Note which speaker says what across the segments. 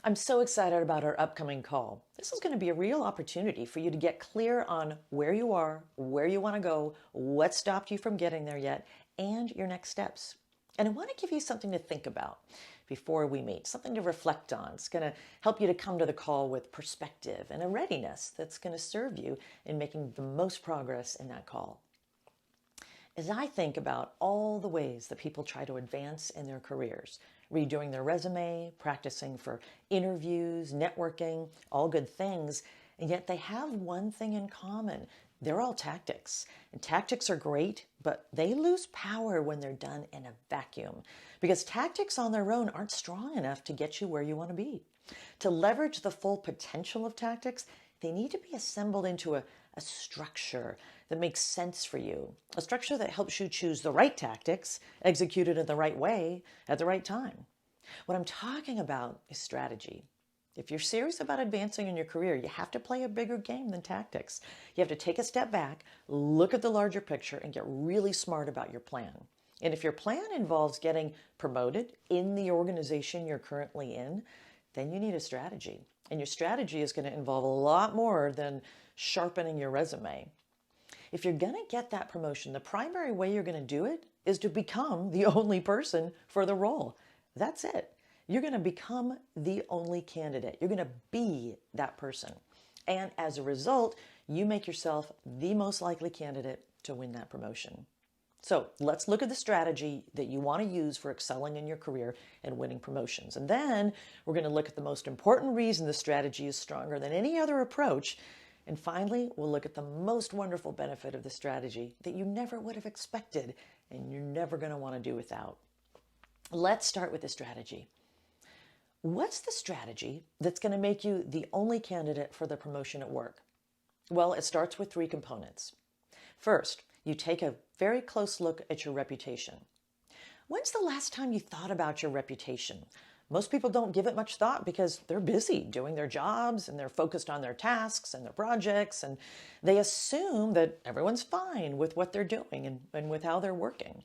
Speaker 1: I'm so excited about our upcoming call. This is going to be a real opportunity for you to get clear on where you are, where you want to go, what stopped you from getting there yet, and your next steps. And I want to give you something to think about before we meet, something to reflect on. It's going to help you to come to the call with perspective and a readiness that's going to serve you in making the most progress in that call. As I think about all the ways that people try to advance in their careers, redoing their resume, practicing for interviews, networking, all good things, and yet they have one thing in common. They're all tactics. And tactics are great, but they lose power when they're done in a vacuum because tactics on their own aren't strong enough to get you where you want to be. To leverage the full potential of tactics, they need to be assembled into a structure that makes sense for you, a structure that helps you choose the right tactics, executed in the right way, at the right time. What I'm talking about is strategy. If you're serious about advancing in your career, you have to play a bigger game than tactics. You have to take a step back, look at the larger picture, and get really smart about your plan. And if your plan involves getting promoted in the organization you're currently in, then you need a strategy. And your strategy is going to involve a lot more than sharpening your resume. If you're going to get that promotion, the primary way you're going to do it is to become the only person for the role. That's it. You're going to become the only candidate. You're going to be that person. And as a result, you make yourself the most likely candidate to win that promotion. So let's look at the strategy that you want to use for excelling in your career and winning promotions. And then we're going to look at the most important reason the strategy is stronger than any other approach. And finally, we'll look at the most wonderful benefit of the strategy that you never would have expected and you're never going to want to do without. Let's start with the strategy. What's the strategy that's going to make you the only candidate for the promotion at work? Well, it starts with three components. First, you take a very close look at your reputation. When's the last time you thought about your reputation? Most people don't give it much thought because they're busy doing their jobs and they're focused on their tasks and their projects, and they assume that everyone's fine with what they're doing and with how they're working.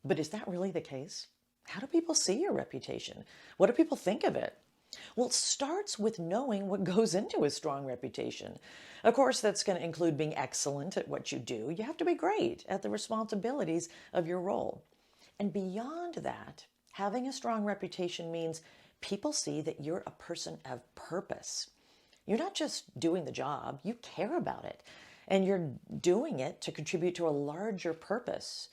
Speaker 1: But is that really the case? How do people see your reputation? What do people think of it? Well, it starts with knowing what goes into a strong reputation. Of course, that's going to include being excellent at what you do. You have to be great at the responsibilities of your role. And beyond that, having a strong reputation means people see that you're a person of purpose. You're not just doing the job, you care about it. And you're doing it to contribute to a larger purpose.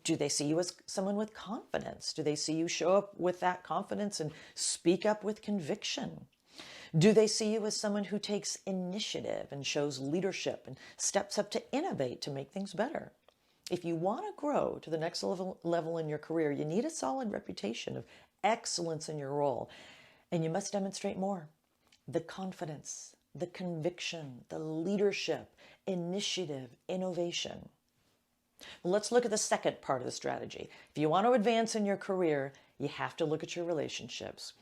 Speaker 1: Do they see you as someone with confidence? Do they see you show up with that confidence and speak up with conviction? Do they see you as someone who takes initiative and shows leadership and steps up to innovate to make things better? If you want to grow to the next level in your career, you need a solid reputation of excellence in your role. And you must demonstrate more. The confidence, the conviction, the leadership, initiative, innovation. Well, let's look at the second part of the strategy. If you want to advance in your career, you have to look at your relationships.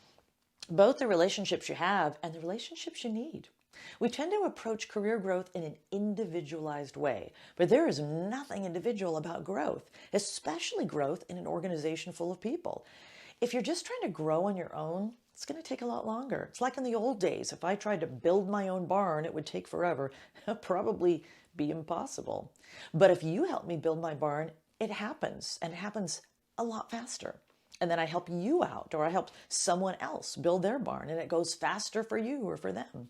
Speaker 1: Both the relationships you have and the relationships you need. We tend to approach career growth in an individualized way, but there is nothing individual about growth, especially growth in an organization full of people. If you're just trying to grow on your own, it's going to take a lot longer. It's like in the old days. If I tried to build my own barn, it would take forever. It'd probably be impossible. But if you help me build my barn, it happens, and it happens a lot faster. And then I help you out, or I help someone else build their barn, and it goes faster for you or for them.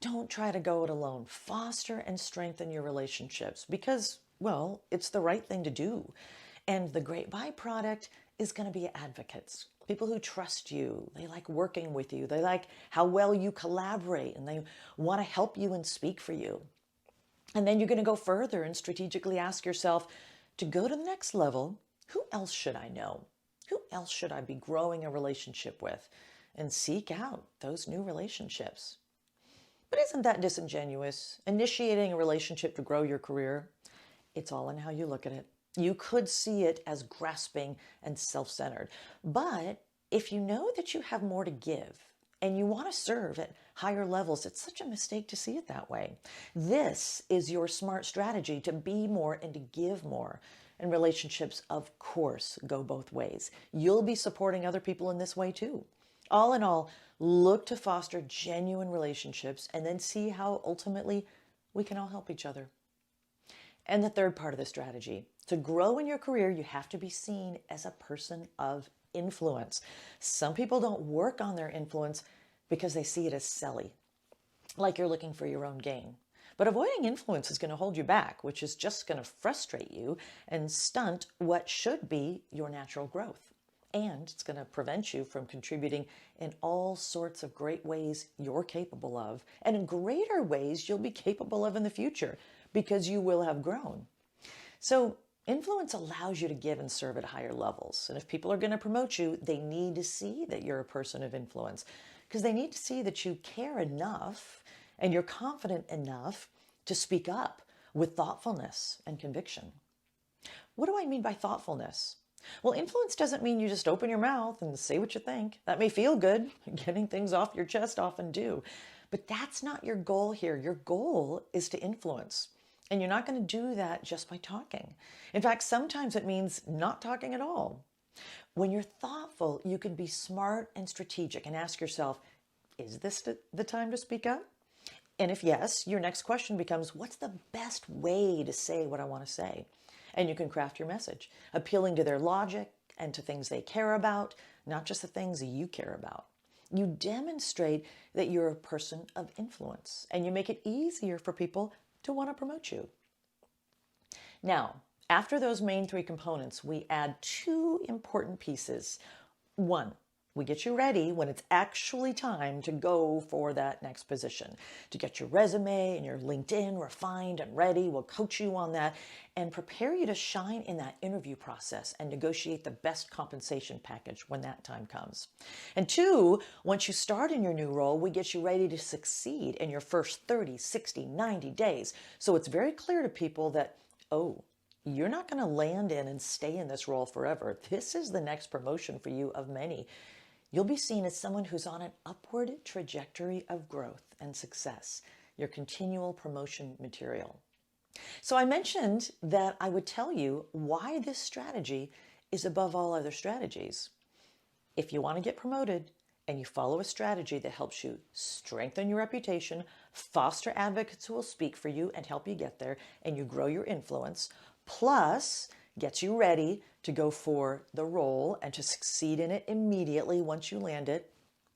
Speaker 1: Don't try to go it alone. Foster and strengthen your relationships because, well, it's the right thing to do. And the great byproduct is going to be advocates. People who trust you. They like working with you. They like how well you collaborate, and they want to help you and speak for you. And then you're going to go further and strategically ask yourself, to go to the next level, who else should I know? Who else should I be growing a relationship with? And seek out those new relationships. But isn't that disingenuous? Initiating a relationship to grow your career? It's all in how you look at it. You could see it as grasping and self-centered. But if you know that you have more to give and you want to serve at higher levels, it's such a mistake to see it that way. This is your smart strategy to be more and to give more. And relationships, of course, go both ways. You'll be supporting other people in this way too. All in all, Look to foster genuine relationships and then see how ultimately we can all help each other. And the third part of the strategy, to grow in your career, you have to be seen as a person of influence. Some people don't work on their influence because they see it as silly, like you're looking for your own gain. But avoiding influence is going to hold you back, which is just going to frustrate you and stunt what should be your natural growth. And it's going to prevent you from contributing in all sorts of great ways you're capable of, and in greater ways you'll be capable of in the future because you will have grown. So influence allows you to give and serve at higher levels. And if people are going to promote you, they need to see that you're a person of influence because they need to see that you care enough and you're confident enough to speak up with thoughtfulness and conviction. What do I mean by thoughtfulness? Well, influence doesn't mean you just open your mouth and say what you think. That may feel good. Getting things off your chest often do. But that's not your goal here. Your goal is to influence. And you're not going to do that just by talking. In fact, sometimes it means not talking at all. When you're thoughtful, you can be smart and strategic and ask yourself, is this the time to speak up? And if yes, your next question becomes, what's the best way to say what I want to say? And you can craft your message, appealing to their logic and to things they care about, not just the things you care about. You demonstrate that you're a person of influence, and you make it easier for people to want to promote you. Now, after those main three components, we add two important pieces. One, we get you ready when it's actually time to go for that next position, to get your resume and your LinkedIn refined and ready. We'll coach you on that and prepare you to shine in that interview process and negotiate the best compensation package when that time comes. And two, once you start in your new role, we get you ready to succeed in your first 30, 60, 90 days. So it's very clear to people that, oh, you're not going to land in and stay in this role forever. This is the next promotion for you of many. You'll be seen as someone who's on an upward trajectory of growth and success, your continual promotion material. So I mentioned that I would tell you why this strategy is above all other strategies. If you want to get promoted and you follow a strategy that helps you strengthen your reputation, foster advocates who will speak for you and help you get there, and you grow your influence, plus gets you ready to go for the role and to succeed in it immediately once you land it,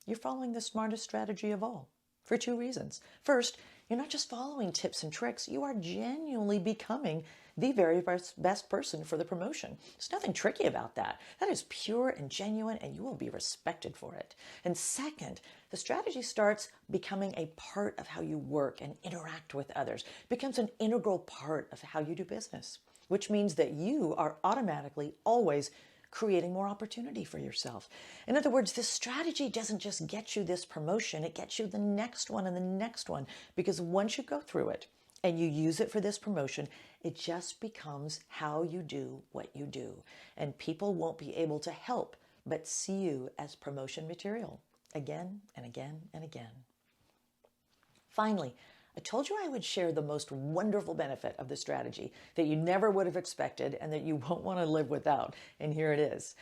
Speaker 1: you're following the smartest strategy of all for two reasons. First, you're not just following tips and tricks, you are genuinely becoming the very best person for the promotion. There's nothing tricky about that. That is pure and genuine, and you will be respected for it. And second, the strategy starts becoming a part of how you work and interact with others. It becomes an integral part of how you do business, which means that you are automatically always creating more opportunity for yourself. In other words, this strategy doesn't just get you this promotion, it gets you the next one and the next one, because once you go through it and you use it for this promotion, it just becomes how you do what you do. And people won't be able to help but see you as promotion material again and again and again. Finally, I told you I would share the most wonderful benefit of the strategy that you never would have expected and that you won't want to live without. And here it is.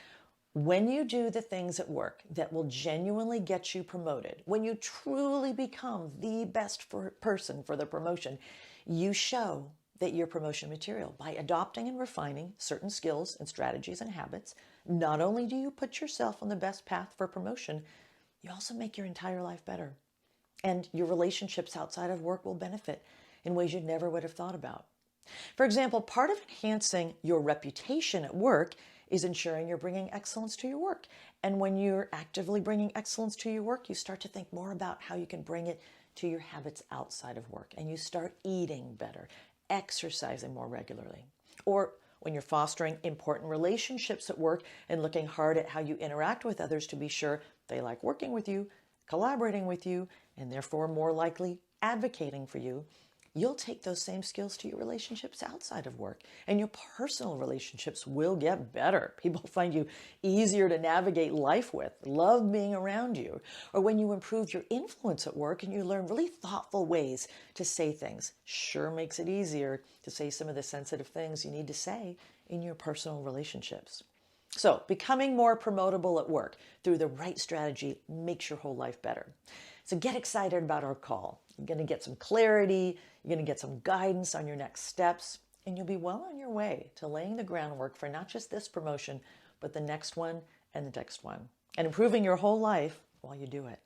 Speaker 1: When you do the things at work that will genuinely get you promoted, when you truly become the best person for the promotion, you show that you're promotion material by adopting and refining certain skills and strategies and habits. Not only do you put yourself on the best path for promotion, you also make your entire life better. And your relationships outside of work will benefit in ways you never would have thought about. For example, part of enhancing your reputation at work is ensuring you're bringing excellence to your work. And when you're actively bringing excellence to your work, you start to think more about how you can bring it to your habits outside of work. And you start eating better, exercising more regularly. Or when you're fostering important relationships at work and looking hard at how you interact with others to be sure they like working with you, collaborating with you, and therefore more likely advocating for you, you'll take those same skills to your relationships outside of work, and your personal relationships will get better. People find you easier to navigate life with, love being around you. Or when you improve your influence at work and you learn really thoughtful ways to say things, sure makes it easier to say some of the sensitive things you need to say in your personal relationships. So, becoming more promotable at work through the right strategy makes your whole life better. So, get excited about our call. You're going to get some clarity, you're going to get some guidance on your next steps, and you'll be well on your way to laying the groundwork for not just this promotion, but the next one and the next one, and improving your whole life while you do it.